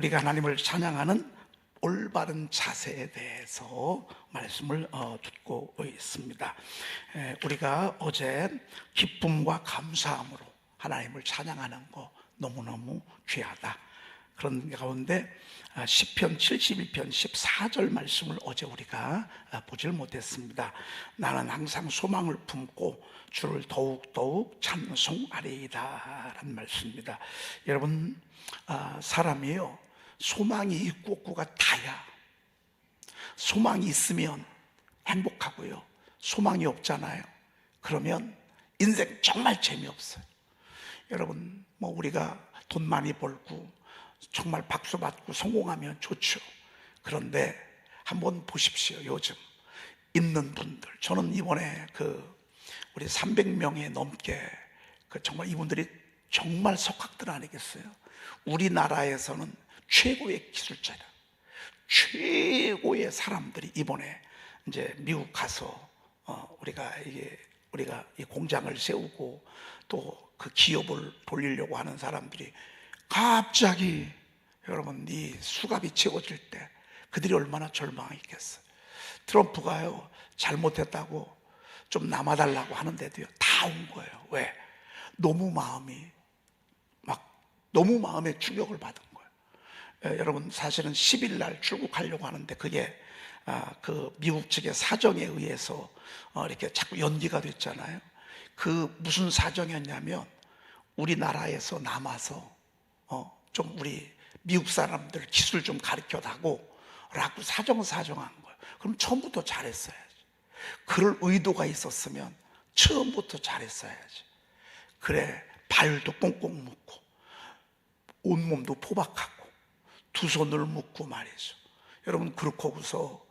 우리가 하나님을 찬양하는 올바른 자세에 대해서 말씀을 듣고 있습니다. 우리가 어제 기쁨과 감사함으로 하나님을 찬양하는 거 너무너무 귀하다. 그런 가운데 시편 71편 14절 말씀을 어제 우리가 보질 못했습니다. 나는 항상 소망을 품고 주를 더욱더욱 찬송하리이다 라는 말씀입니다. 여러분, 사람이요, 소망이 있고 없고가 다야. 소망이 있으면 행복하고요, 소망이 없잖아요. 그러면 인생 정말 재미없어요. 여러분, 우리가 돈 많이 벌고 정말 박수 받고 성공하면 좋죠. 그런데 한번 보십시오. 요즘 있는 분들, 저는 이번에 우리 300명에 넘게 정말 이분들이 정말 석학들 아니겠어요? 우리나라에서는 최고의 기술자다, 최고의 사람들이 이번에 이제 미국 가서 우리가 이 공장을 세우고 또 그 기업을 돌리려고 하는 사람들이 갑자기, 여러분, 이 수갑이 채워질 때 그들이 얼마나 절망했겠어요. 트럼프가요, 잘못했다고 좀 남아달라고 하는데도요, 다 온 거예요. 왜? 너무 마음에 충격을 받은 거예요. 여러분, 사실은 10일 날 출국하려고 하는데 그게 그 미국 측의 사정에 의해서 이렇게 자꾸 연기가 됐잖아요. 그 무슨 사정이었냐면, 우리나라에서 남아서 좀 우리 미국 사람들 기술 좀 가르쳐다고 라고 사정한 거예요. 그럼 처음부터 잘했어야지. 그럴 의도가 있었으면 처음부터 잘했어야지. 그래, 발도 꽁꽁 묶고 온몸도 포박하고 두 손을 묶고 말이죠. 여러분, 그렇고서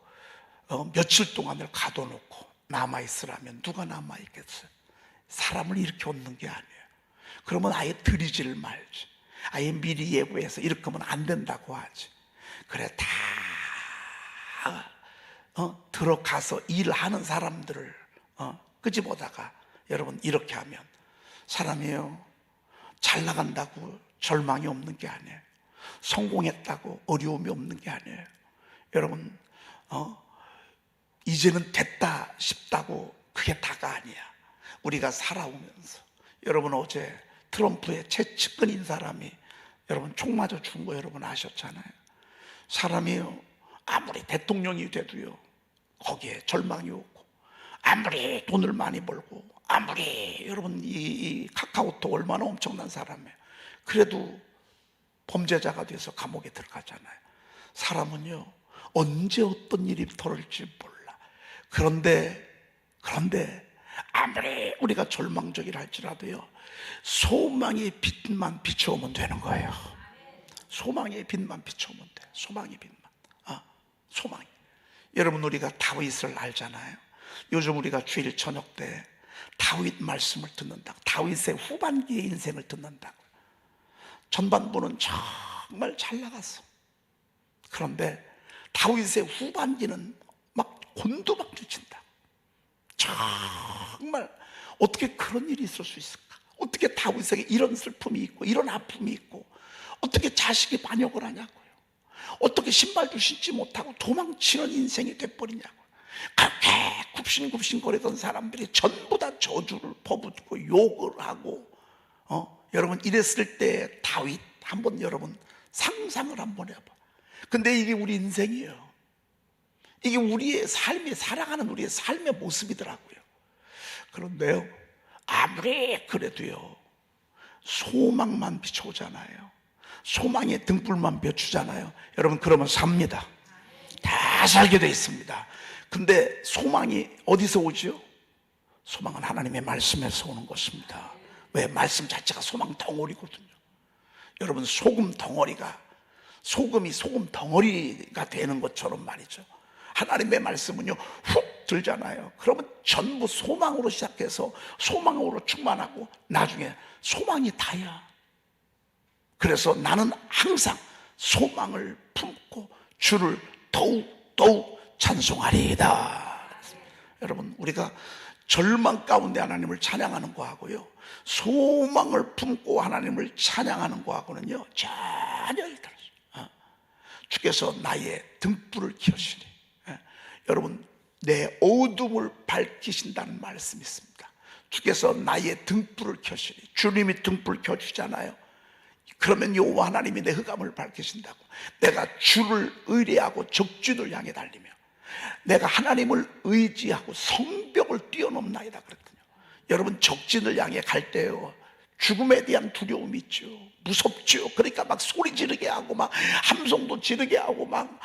며칠 동안을 가둬놓고 남아있으라면 누가 남아있겠어요? 사람을 이렇게 얻는 게 아니에요. 그러면 아예 들이지를 말지. 아예 미리 예고해서 이렇게 하면 안 된다고 하지. 그래, 다 들어가서 일하는 사람들을 끄집어다가, 여러분, 이렇게 하면 사람이요, 잘 나간다고 절망이 없는 게 아니에요. 성공했다고 어려움이 없는 게 아니에요. 여러분, 이제는 됐다 싶다고 그게 다가 아니야. 우리가 살아오면서, 여러분, 어제 트럼프의 최측근인 사람이, 여러분, 총 맞아 죽은 거 여러분 아셨잖아요. 사람이요, 아무리 대통령이 돼도요, 거기에 절망이 오고, 아무리 돈을 많이 벌고, 아무리, 여러분, 이 카카오톡 얼마나 엄청난 사람이에요. 그래도 범죄자가 돼서 감옥에 들어가잖아요. 사람은요, 언제 어떤 일이 벌어질지 몰라. 그런데 아무리 우리가 절망적이라 할지라도요, 소망의 빛만 비춰오면 되는 거예요. 소망의 빛만 비춰오면 돼. 소망의 빛만. 소망이. 여러분, 우리가 다윗을 알잖아요. 요즘 우리가 주일 저녁 때 다윗 말씀을 듣는다고, 다윗의 후반기의 인생을 듣는다고. 전반부는 정말 잘 나갔어. 그런데 다윗의 후반기는 막 곤두박질친다. 정말 어떻게 그런 일이 있을 수 있을까? 어떻게 다윗에게 이런 슬픔이 있고 이런 아픔이 있고, 어떻게 자식이 반역을 하냐고요. 어떻게 신발도 신지 못하고 도망치는 인생이 돼버리냐고요. 그렇게 굽신굽신거리던 사람들이 전부 다 저주를 퍼붓고 욕을 하고, 여러분, 이랬을 때 다윗 한번, 여러분, 상상을 한번 해봐. 근데 이게 우리 인생이에요. 이게 우리의 삶이, 살아가는 우리의 삶의 모습이더라고요. 그런데요, 아무리 그래도요, 소망만 비춰오잖아요. 소망의 등불만 비추잖아요. 여러분, 그러면 삽니다. 다 살게 돼 있습니다. 근데 소망이 어디서 오죠? 소망은 하나님의 말씀에서 오는 것입니다. 왜? 말씀 자체가 소망 덩어리거든요. 여러분, 소금이 소금 덩어리가 되는 것처럼 말이죠. 하나님의 말씀은요, 훅 들잖아요. 그러면 전부 소망으로 시작해서 소망으로 충만하고 나중에 소망이 다야. 그래서 나는 항상 소망을 품고 주를 더욱 찬송하리이다. 여러분, 우리가 절망 가운데 하나님을 찬양하는 거하고요, 소망을 품고 하나님을 찬양하는 거하고는요, 전혀 다르죠. 주께서 나의 등불을 켜시니. 여러분, 내 어둠을 밝히신다는 말씀이 있습니다. 주께서 나의 등불을 켜시니. 주님이 등불 켜주잖아요. 그러면 여호와 하나님이 내 흑암을 밝히신다고. 내가 주를 의뢰하고 적진을 향해 달리며 내가 하나님을 의지하고 성벽을 뛰어넘나이다 그랬거든요. 여러분, 적진을 향해 갈 때요, 죽음에 대한 두려움이 있죠. 무섭죠. 그러니까 막 소리 지르게 하고 막 함성도 지르게 하고 막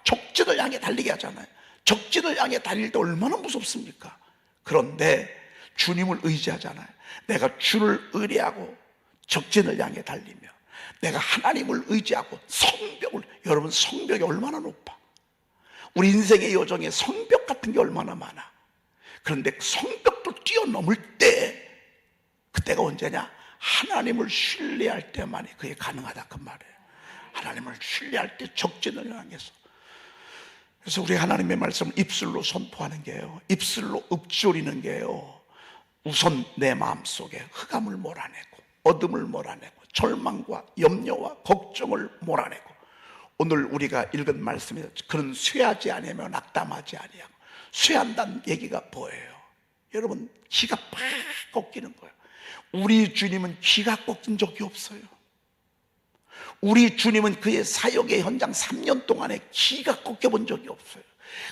적진을 향해 달리게 하잖아요. 적진을 향해 달릴 때 얼마나 무섭습니까? 그런데 주님을 의지하잖아요. 내가 주를 의뢰하고 적진을 향해 달리며 내가 하나님을 의지하고 성벽을, 여러분, 성벽이 얼마나 높아. 우리 인생의 여정에 성벽 같은 게 얼마나 많아. 그런데 성벽도 뛰어넘을 때, 그때가 언제냐? 하나님을 신뢰할 때만이 그게 가능하다 그 말이에요. 하나님을 신뢰할 때 적진을 향해서. 그래서 우리 하나님의 말씀을 입술로 선포하는 게요, 입술로 읊조리는 게요, 우선 내 마음속에 흑암을 몰아내고 어둠을 몰아내고 절망과 염려와 걱정을 몰아내고, 오늘 우리가 읽은 말씀에서 그는 쇠하지 아니하며 낙담하지 아니하고, 쇠한다는 얘기가 뭐예요? 여러분, 기가 팍 꺾이는 거예요. 우리 주님은 기가 꺾인 적이 없어요. 우리 주님은 그의 사역의 현장 3년 동안에 기가 꺾여본 적이 없어요.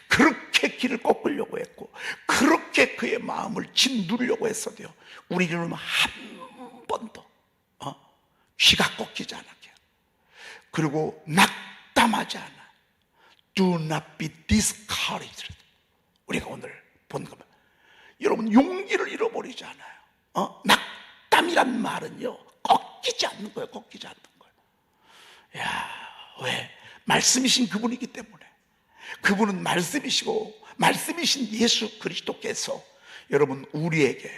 그렇게 기를 꺾으려고 했고 그렇게 그의 마음을 짓누르려고 했어도요, 우리 주님은 한 번도 기가 꺾이지 않았게, 그리고 낙담하지 않아. Do not be discouraged. 우리가 오늘 본 것만, 여러분, 용기를 잃어버리지 않아요. 낙담이란 말은요, 꺾이지 않는 거예요. 꺾이지 않는 거예요. 야, 왜? 말씀이신 그분이기 때문에. 그분은 말씀이시고 말씀이신 예수 그리스도께서 여러분, 우리에게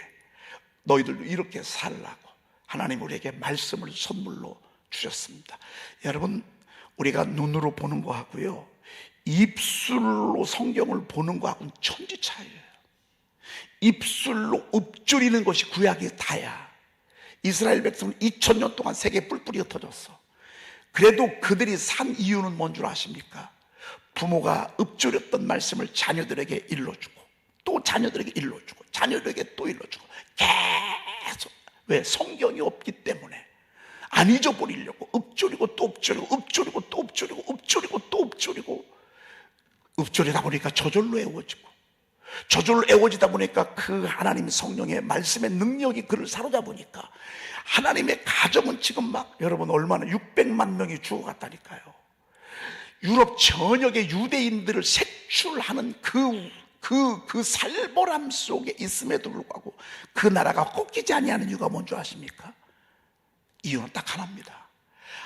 너희들도 이렇게 살라고 하나님 우리에게 말씀을 선물로 주셨습니다. 여러분, 우리가 눈으로 보는 거하고요, 입술로 성경을 보는 거하고는 천지 차이예요. 입술로 읊조리는 것이 구약이 다야. 이스라엘 백성은 2000년 동안 세계에 뿔뿔이 흩어졌어. 그래도 그들이 산 이유는 뭔 줄 아십니까? 부모가 읊조렸던 말씀을 자녀들에게 일러주고 또 자녀들에게 일러주고 자녀들에게 또 일러주고 계속. 왜? 성경이 없기 때문에 안 잊어버리려고 읊조리고 또 읊조리고 읊조리고 또 읊조리고 읊조리고 또 읊조리고, 읊조리다 보니까 저절로 애워지고, 저절로 애워지다 보니까 그 하나님 성령의 말씀의 능력이 그를 사로잡으니까 하나님의 가정은 지금 막, 여러분, 얼마나 600만 명이 죽어갔다니까요. 유럽 전역의 유대인들을 색출하는 그 살벌함 속에 있음에도 불구하고 그 나라가 꺾이지 아니하는 이유가 뭔지 아십니까? 이유는 딱 하나입니다.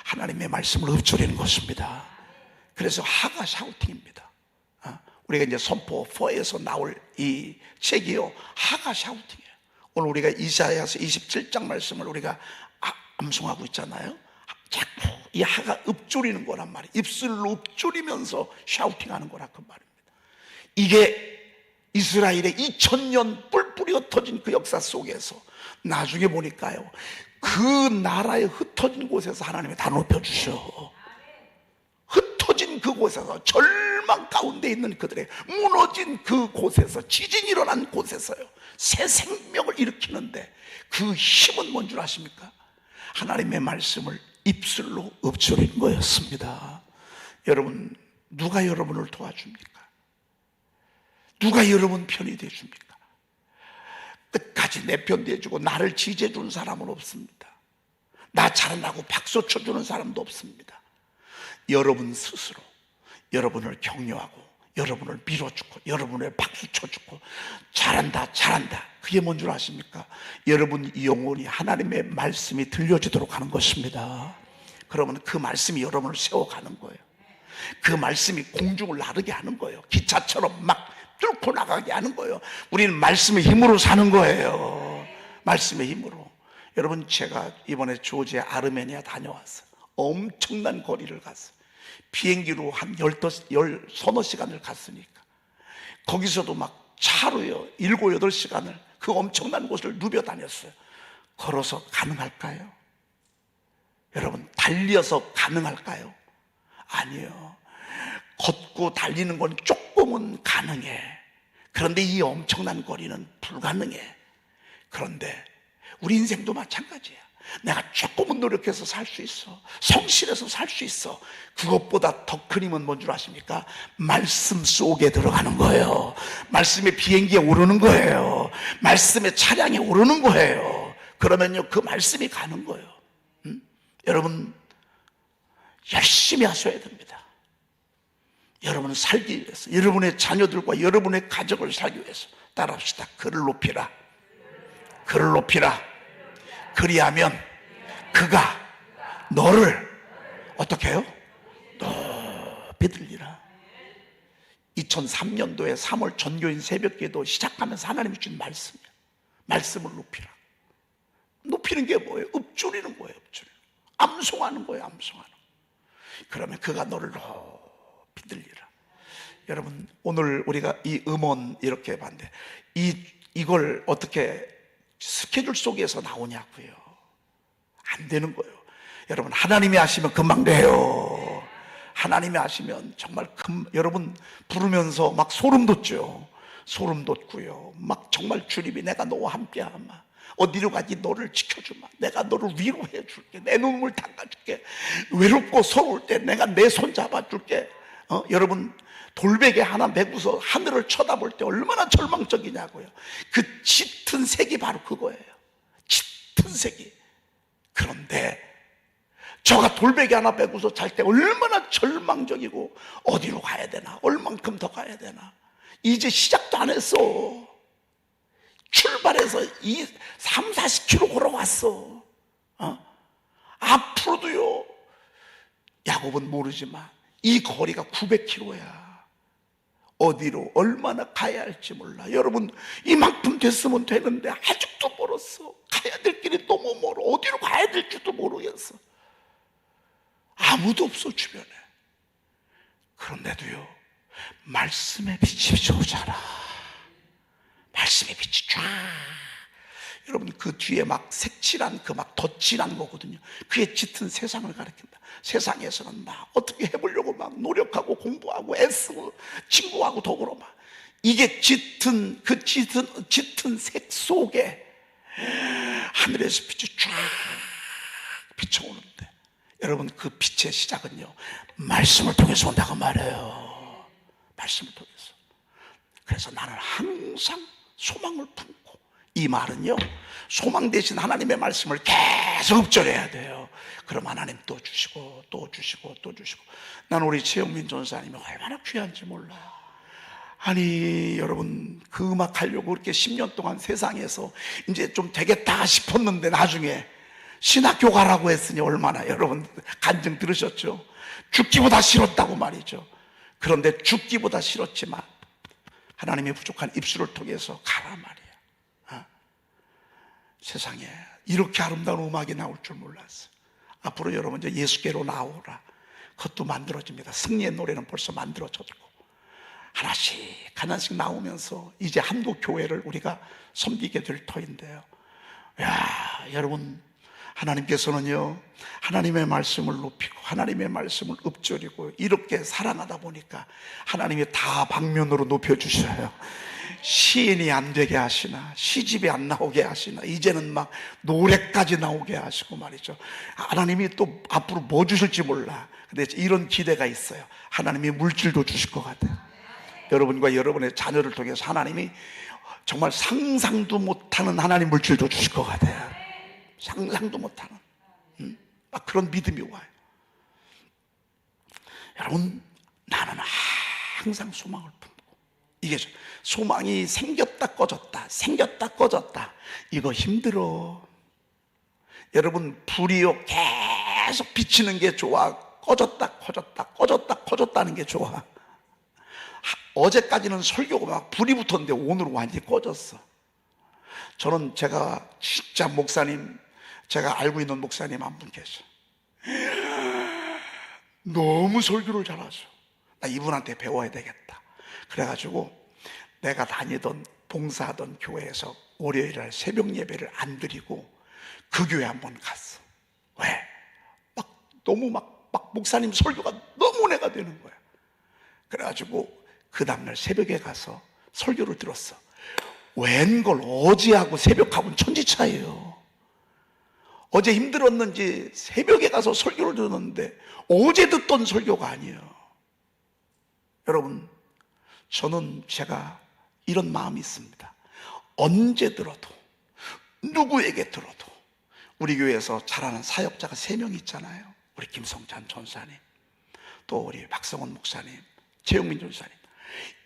하나님의 말씀을 읊조리는 것입니다. 그래서 하가 샤우팅입니다. 우리가 이제 선포 4에서 나올 이 책이요, 하가 샤우팅이에요. 오늘 우리가 이사야서 27장 말씀을 우리가 암송하고 있잖아요. 자꾸 이 하가 읊조리는 거란 말이에요. 입술로 읊조리면서 샤우팅하는 거라 그 말입니다. 이게 이스라엘의 2000년 뿔뿔이 흩어진 그 역사 속에서 나중에 보니까요, 그 나라의 흩어진 곳에서 하나님이 다 높여주셔. 흩어진 그곳에서, 절망 가운데 있는 그들의 무너진 그곳에서, 지진이 일어난 곳에서요, 새 생명을 일으키는데 그 힘은 뭔 줄 아십니까? 하나님의 말씀을 입술로 읊조리는 거였습니다. 여러분, 누가 여러분을 도와줍니까? 누가 여러분 편이 되어줍니까? 끝까지 내 편 되어주고 나를 지지해 주는 사람은 없습니다. 나 잘한다고 박수 쳐주는 사람도 없습니다. 여러분 스스로 여러분을 격려하고 여러분을 밀어주고 여러분을 박수 쳐주고 잘한다 잘한다, 그게 뭔 줄 아십니까? 여러분 영혼이 하나님의 말씀이 들려지도록 하는 것입니다. 그러면 그 말씀이 여러분을 세워가는 거예요. 그 말씀이 공중을 나르게 하는 거예요. 기차처럼 막 뚫고 나가게 하는 거예요. 우리는 말씀의 힘으로 사는 거예요. 말씀의 힘으로. 여러분, 제가 이번에 조지의 아르메니아 다녀왔어요. 엄청난 거리를 갔어요. 비행기로 한 10서너 시간을 갔으니까 거기서도 막 차로요 7, 8시간을 그 엄청난 곳을 누벼 다녔어요. 걸어서 가능할까요? 여러분, 달려서 가능할까요? 아니요. 걷고 달리는 건 조금은 가능해. 그런데 이 엄청난 거리는 불가능해. 그런데 우리 인생도 마찬가지야. 내가 조금은 노력해서 살 수 있어. 성실해서 살 수 있어. 그것보다 더 큰 힘은 뭔 줄 아십니까? 말씀 속에 들어가는 거예요. 말씀의 비행기에 오르는 거예요. 말씀의 차량에 오르는 거예요. 그러면요, 그 말씀이 가는 거예요. 여러분, 열심히 하셔야 됩니다. 여러분을 살기 위해서, 여러분의 자녀들과 여러분의 가족을 살기 위해서. 따라합시다. 그를 높이라. 그를 높이라. 그리하면 그가 너를 어떻게 해요? 높이 들리라. 2003년도에 3월 전교인 새벽기도 시작하면서 하나님이 준 말씀이에요. 말씀을 높이라. 높이는 게 뭐예요? 읊조리는 거예요. 읊조리는. 암송하는 거예요. 암송하는 거예요. 그러면 그가 너를 높이 들리라. 여러분, 오늘 우리가 이 음원 이렇게 봤는데 이걸 어떻게 스케줄 속에서 나오냐고요. 안 되는 거예요. 여러분, 하나님이 하시면 금방 돼요. 하나님이 하시면 정말 여러분 부르면서 막 소름 돋죠. 소름 돋고요. 막 정말 주님이 내가 너와 함께하마. 어디로 가지 너를 지켜주마. 내가 너를 위로해 줄게. 내 눈물 닦아줄게. 외롭고 서러울 때 내가 내 손 잡아줄게. 여러분, 돌베개 하나 메고서 하늘을 쳐다볼 때 얼마나 절망적이냐고요. 그 짙은 색이 바로 그거예요. 짙은 색이. 그런데 저가 돌베개 하나 메고서 잘 때 얼마나 절망적이고 어디로 가야 되나, 얼만큼 더 가야 되나. 이제 시작도 안 했어. 출발해서 3, 40km 걸어왔어. 앞으로도요, 야곱은 모르지만 이 거리가 900km야. 어디로 얼마나 가야 할지 몰라. 여러분, 이만큼 됐으면 되는데 아직도 멀었어. 가야 될 길이 너무 멀어. 어디로 가야 될지도 모르겠어. 아무도 없어 주변에. 그런데도요, 말씀의 빛이 비춰오잖아. 말씀의 빛이 쫙. 여러분, 그 뒤에 막 색칠한 그 막 덧칠한 거거든요. 그게 짙은 세상을 가리킨다. 세상에서는 막 어떻게 해보려고 막 노력하고 공부하고 애쓰고 친구하고 더불어 막 이게 짙은 색 속에 하늘에서 빛이 쫙 비춰오는데, 여러분, 그 빛의 시작은요, 말씀을 통해서 온다고 말해요. 말씀을 통해서. 그래서 나는 항상 소망을 품고, 이 말은요, 소망 대신 하나님의 말씀을 계속 읊조려야 돼요. 그럼 하나님 또 주시고 또 주시고 또 주시고. 난 우리 최영민 전사님이 얼마나 귀한지 몰라. 아니, 여러분, 그 음악 하려고 그렇게 10년 동안 세상에서 이제 좀 되겠다 싶었는데 나중에 신학교 가라고 했으니 얼마나, 여러분 간증 들으셨죠? 죽기보다 싫었다고 말이죠. 그런데 죽기보다 싫었지만 하나님의 부족한 입술을 통해서 가라 말이야. 세상에 이렇게 아름다운 음악이 나올 줄 몰랐어. 앞으로 여러분 이제 예수께로 나오라. 그것도 만들어집니다. 승리의 노래는 벌써 만들어졌고 하나씩 나오면서 이제 한국 교회를 우리가 섬기게 될 터인데요. 야, 여러분, 하나님께서는요, 하나님의 말씀을 높이고 하나님의 말씀을 읊조리고 이렇게 사랑하다 보니까 하나님이 다 방면으로 높여주셔요. 시인이 안 되게 하시나, 시집이 안 나오게 하시나, 이제는 막 노래까지 나오게 하시고 말이죠. 하나님이 또 앞으로 뭐 주실지 몰라. 근데 이런 기대가 있어요. 하나님이 물질도 주실 것 같아요. 여러분과 여러분의 자녀를 통해서 하나님이 정말 상상도 못하는 하나님 물질도 주실 것 같아요. 상상도 못하는 막 그런 믿음이 와요. 여러분, 나는 항상 소망을 품고, 이게 소망이 생겼다 꺼졌다 생겼다 꺼졌다, 이거 힘들어. 여러분, 불이요 계속 비치는 게 좋아? 꺼졌다 꺼졌다 꺼졌다 꺼졌다는 게 좋아? 어제까지는 설교가 막 불이 붙었는데 오늘은 완전히 꺼졌어. 저는 제가 진짜 목사님, 제가 알고 있는 목사님 한 분 계셔. 너무 설교를 잘하셔. 나 이분한테 배워야 되겠다. 그래가지고 내가 다니던 봉사하던 교회에서 월요일날 새벽 예배를 안 드리고 그 교회 한번 갔어. 왜? 막 너무 막 막 목사님 설교가 너무 은혜가 되는 거야. 그래가지고 그 다음날 새벽에 가서 설교를 들었어. 웬걸 어제하고 새벽하고는 천지차이에요. 어제 힘들었는지 새벽에 가서 설교를 들었는데 어제 듣던 설교가 아니에요. 여러분, 저는 제가 이런 마음이 있습니다. 언제 들어도, 누구에게 들어도, 우리 교회에서 잘하는 사역자가 3명 있잖아요. 우리 김성찬 전사님, 또 우리 박성원 목사님, 최영민 전사님.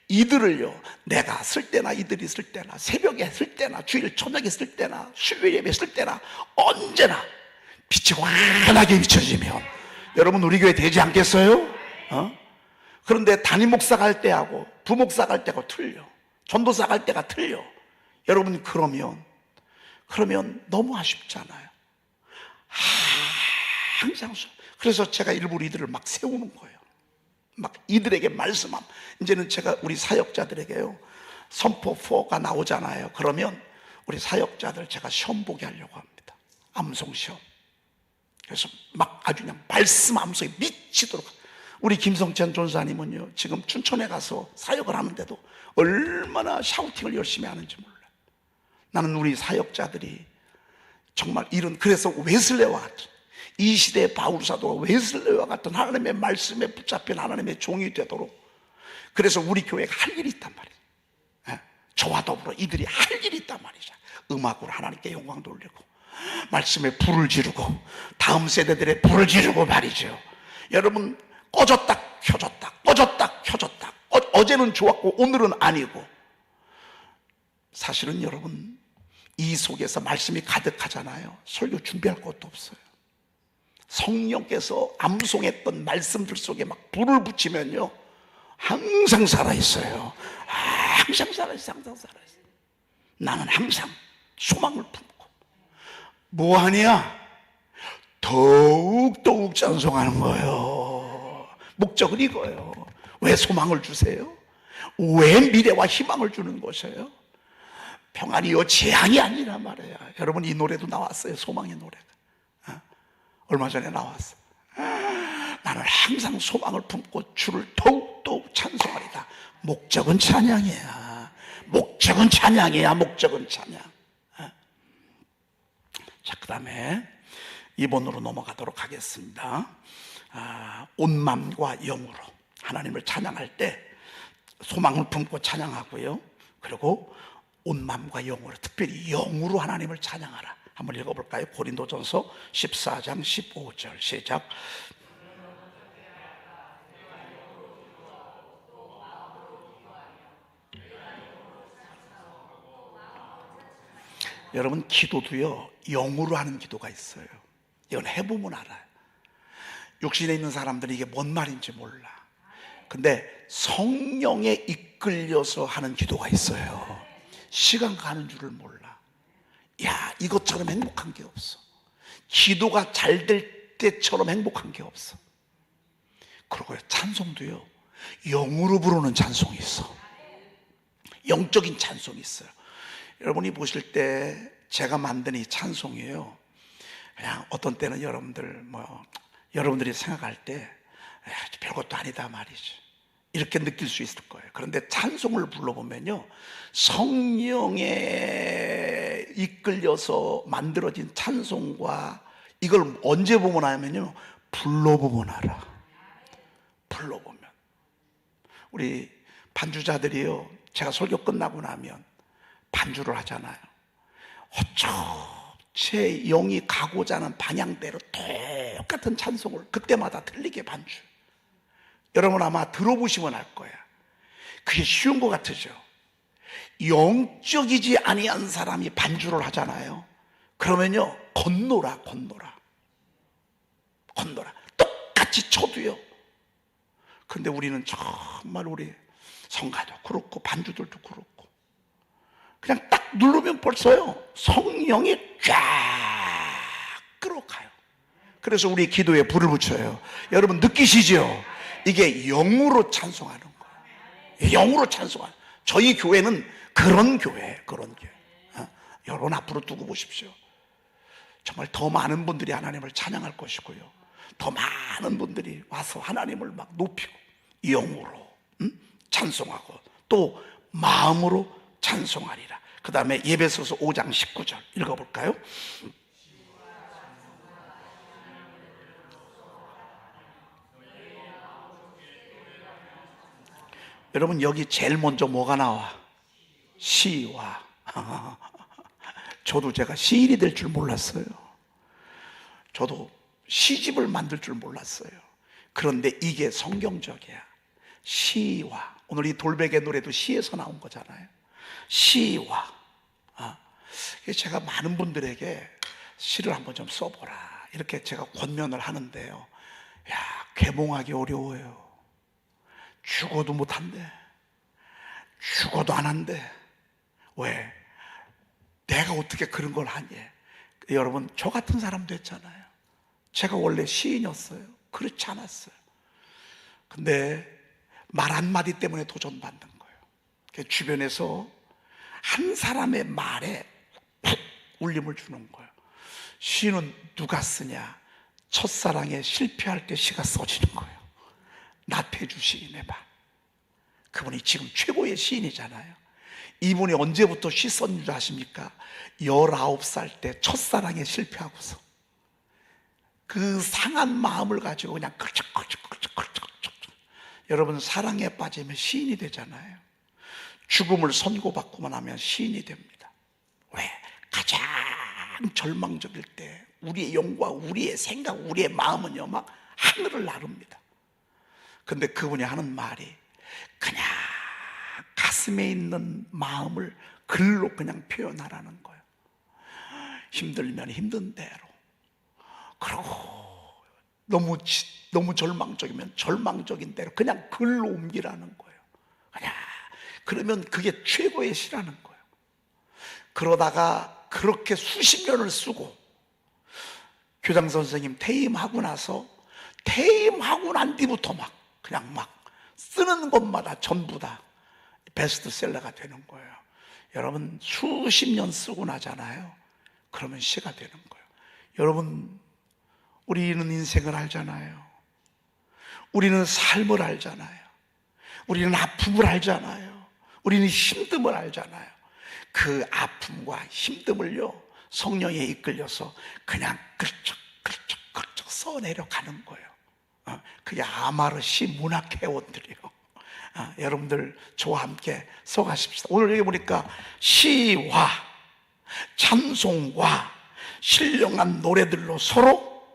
이들을요, 내가 쓸 때나 이들이 쓸 때나 새벽에 쓸 때나 주일 저녁에 쓸 때나 수요일 예배 쓸 때나 언제나 빛이 환하게 비춰지면 여러분 우리 교회 되지 않겠어요? 그런데 담임 목사가 할 때하고 부목사가 할 때가 틀려. 전도사가 할 때가 틀려. 여러분 그러면 너무 아쉽잖아요. 항상. 그래서 제가 일부러 이들을 막 세우는 거예요. 막 이들에게 말씀함. 이제는 제가 우리 사역자들에게요, 선포 4가 나오잖아요. 그러면 우리 사역자들 제가 시험 보게 하려고 합니다. 암송 시험. 그래서 막 아주 그냥 말씀 암송에 미치도록. 우리 김성찬 전사님은요, 지금 춘천에 가서 사역을 하는데도 얼마나 샤우팅을 열심히 하는지 몰라요. 나는 우리 사역자들이 정말 그래서 웨슬레와 같은, 이 시대의 바울 사도가 웨슬레와 같은 하나님의 말씀에 붙잡힌 하나님의 종이 되도록, 그래서 우리 교회가 할 일이 있단 말이에요. 저와 더불어 이들이 할 일이 있단 말이죠. 음악으로 하나님께 영광 돌리고, 말씀에 불을 지르고, 다음 세대들의 불을 지르고 말이죠. 여러분, 꺼졌다 켜졌다, 꺼졌다 켜졌다. 어제는 좋았고 오늘은 아니고. 사실은 여러분, 이 속에서 말씀이 가득하잖아요. 설교 준비할 것도 없어요. 성령께서 암송했던 말씀들 속에 막 불을 붙이면요, 항상 살아있어요. 항상 살아있어요. 항상 살아있어요. 나는 항상 소망을 품고, 뭐하냐? 더욱 찬송하는 거예요. 목적은 이거예요. 왜 소망을 주세요? 왜 미래와 희망을 주는 것이에요? 평안이요 재앙이 아니라 말이에요. 여러분, 이 노래도 나왔어요. 소망의 노래가 얼마 전에 나왔어. 나는 항상 소망을 품고 주를 더욱 찬송하리다. 목적은 찬양이야. 목적은 찬양이야. 목적은 찬양. 자, 그 다음에 2번으로 넘어가도록 하겠습니다. 온 마음과 영으로 하나님을 찬양할 때 소망을 품고 찬양하고요, 그리고 온 마음과 영으로, 특별히 영으로 하나님을 찬양하라. 한번 읽어볼까요? 고린도전서 14장 15절 시작. 여러분, 기도도요, 영으로 하는 기도가 있어요. 이건 해보면 알아요. 육신에 있는 사람들은 이게 뭔 말인지 몰라. 근데 성령에 이끌려서 하는 기도가 있어요. 시간 가는 줄을 몰라. 야, 이것처럼 행복한 게 없어. 기도가 잘 될 때처럼 행복한 게 없어. 그리고 찬송도요, 영으로 부르는 찬송이 있어. 영적인 찬송이 있어요. 여러분이 보실 때 제가 만든 이 찬송이에요, 그냥 어떤 때는 여러분들이 생각할 때 별것도 아니다 말이지, 이렇게 느낄 수 있을 거예요. 그런데 찬송을 불러보면요, 성령에 이끌려서 만들어진 찬송과, 이걸 언제 보면 하면요, 불러보면 알아. 불러보면. 우리 반주자들이요, 제가 설교 끝나고 나면 반주를 하잖아요. 제 영이 가고자 하는 방향대로 똑같은 찬송을 그때마다 틀리게 반주. 여러분 아마 들어보시면 알 거야. 그게 쉬운 것 같으죠? 영적이지 아니한 사람이 반주를 하잖아요. 그러면요, 건노라. 똑같이 쳐도요. 근데 우리는 정말 우리 성가도 그렇고 반주들도 그렇고 그냥 딱 누르면 벌써요, 성령이 쫙 끌어가요. 그래서 우리 기도에 불을 붙여요. 여러분 느끼시죠? 이게 영으로 찬송하는 거예요. 영으로 찬송하는. 저희 교회는 그런 교회예요. 그런 교회. 여러분 앞으로 두고 보십시오. 정말 더 많은 분들이 하나님을 찬양할 것이고요, 더 많은 분들이 와서 하나님을 막 높이고 영으로 찬송하고 또 마음으로 찬송하리라. 그 다음에 에베소서 5장 19절 읽어볼까요? 여러분, 여기 제일 먼저 뭐가 나와? 시와. 저도 제가 시인이 될 줄 몰랐어요. 저도 시집을 만들 줄 몰랐어요. 그런데 이게 성경적이야. 시와. 오늘 이 돌베개 노래도 시에서 나온 거잖아요. 시와. 제가 많은 분들에게 시를 한번 좀 써보라 이렇게 제가 권면을 하는데요, 야, 계몽하기 어려워요. 죽어도 못한대. 죽어도 안 한대. 왜? 내가 어떻게 그런 걸 하니? 여러분, 저 같은 사람도 했잖아요. 제가 원래 시인이었어요. 그렇지 않았어요. 근데 말 한마디 때문에 도전받는 거예요. 주변에서 한 사람의 말에 푹 울림을 주는 거예요. 시는 누가 쓰냐? 첫사랑에 실패할 때 시가 써지는 거예요. 나태주 시인의 말. 그분이 지금 최고의 시인이잖아요. 이분이 언제부터 시 썼는 줄 아십니까? 19살 때 첫사랑에 실패하고서 그 상한 마음을 가지고 그냥 끌적끌적끌적끌적. 여러분, 사랑에 빠지면 시인이 되잖아요. 죽음을 선고받고만 하면 시인이 됩니다. 왜? 가장 절망적일 때 우리의 영과 우리의 생각, 우리의 마음은요 막 하늘을 나릅니다. 근데 그분이 하는 말이 그냥 가슴에 있는 마음을 글로 그냥 표현하라는 거예요. 힘들면 힘든 대로, 그리고 너무 절망적이면 절망적인 대로 그냥 글로 옮기라는 거예요. 그냥 그러면 그게 최고의 시라는 거예요. 그러다가 그렇게 수십 년을 쓰고 교장 선생님 퇴임하고 나서, 퇴임하고 난 뒤부터 막 그냥 막 쓰는 것마다 전부 다 베스트셀러가 되는 거예요. 여러분, 수십 년 쓰고 나잖아요. 그러면 시가 되는 거예요. 여러분, 우리는 인생을 알잖아요. 우리는 삶을 알잖아요. 우리는 아픔을 알잖아요. 우리는 힘듦을 알잖아요. 그 아픔과 힘듦을요 성령에 이끌려서 그냥 끌적끌적 써내려 가는 거예요. 그게 아마르시 문학회원들이요. 여러분들 저와 함께 써가십시다. 오늘 여기 보니까 시와 찬송과 신령한 노래들로 서로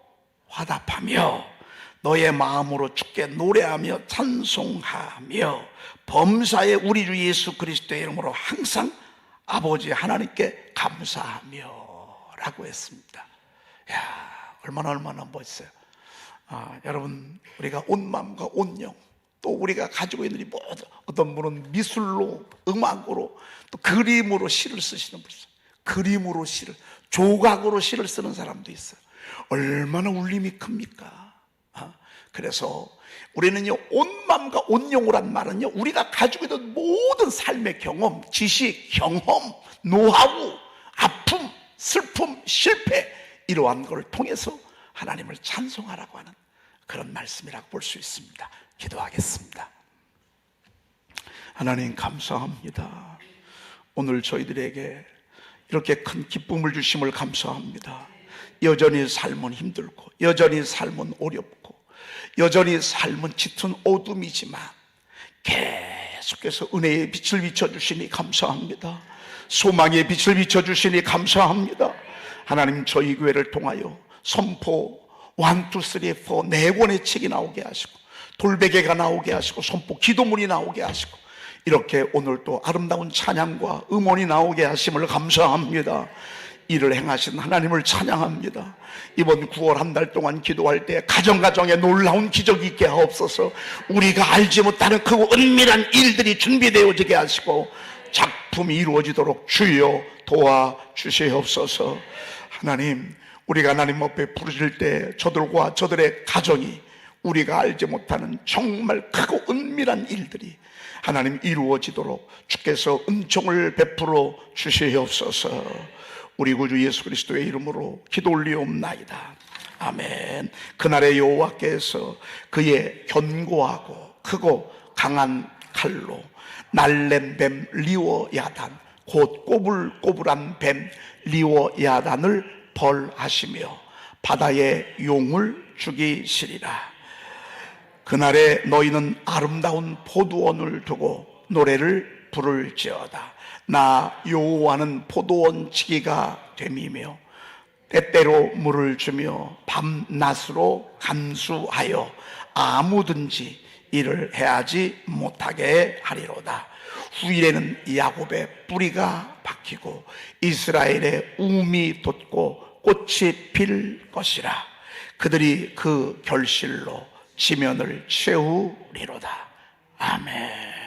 화답하며 너의 마음으로 주께 노래하며 찬송하며 범사에 우리 주 예수 그리스도의 이름으로 항상 아버지 하나님께 감사하며 라고 했습니다. 야, 얼마나 멋있어요. 여러분, 우리가 온 마음과 온 영, 또 우리가 가지고 있는 모든, 어떤 분은 미술로, 음악으로, 또 그림으로 시를 쓰시는 분 있어요. 그림으로 시를, 조각으로 시를 쓰는 사람도 있어요. 얼마나 울림이 큽니까? 그래서 우리는요, 온 마음과 온 영으란 말은요, 우리가 가지고 있는 모든 삶의 경험, 지식, 경험, 노하우, 아픔, 슬픔, 실패, 이러한 것을 통해서 하나님을 찬송하라고 하는 그런 말씀이라고 볼 수 있습니다. 기도하겠습니다. 하나님, 감사합니다. 오늘 저희들에게 이렇게 큰 기쁨을 주심을 감사합니다. 여전히 삶은 힘들고, 여전히 삶은 어렵고, 여전히 삶은 짙은 어둠이지만 계속해서 은혜의 빛을 비춰주시니 감사합니다. 소망의 빛을 비춰주시니 감사합니다. 하나님, 저희 교회를 통하여 선포 1, 2, 3, 4 4권의 책이 나오게 하시고, 돌베개가 나오게 하시고, 선포 기도문이 나오게 하시고, 이렇게 오늘 또 아름다운 찬양과 음원이 나오게 하심을 감사합니다. 이를 행하신 하나님을 찬양합니다. 이번 9월 한 달 동안 기도할 때 가정가정에 놀라운 기적이 있게 하옵소서. 우리가 알지 못하는 그 은밀한 일들이 준비되어지게 하시고 작품이 이루어지도록 주여 도와주시옵소서. 하나님, 우리가 하나님 앞에 부르실 때 저들과 저들의 가정이 우리가 알지 못하는 정말 크고 은밀한 일들이 하나님 이루어지도록 주께서 은총을 베풀어 주시옵소서. 우리 구주 예수 그리스도의 이름으로 기도 올리옵나이다. 아멘. 그날의 여호와께서 그의 견고하고 크고 강한 칼로 날랜 뱀 리워야단, 곧 꼬불꼬불한 뱀 리워야단을 벌하시며 바다의 용을 죽이시리라. 그날에 너희는 아름다운 포도원을 두고 노래를 부를지어다. 나 여호와는 포도원 지기가 됨이며 때때로 물을 주며 밤낮으로 간수하여 아무든지 일을 해하지 못하게 하리로다. 후일에는 야곱의 뿌리가 박히고 이스라엘의 움이 돋고 꽃이 필 것이라. 그들이 그 결실로 지면을 채우리로다. 아멘.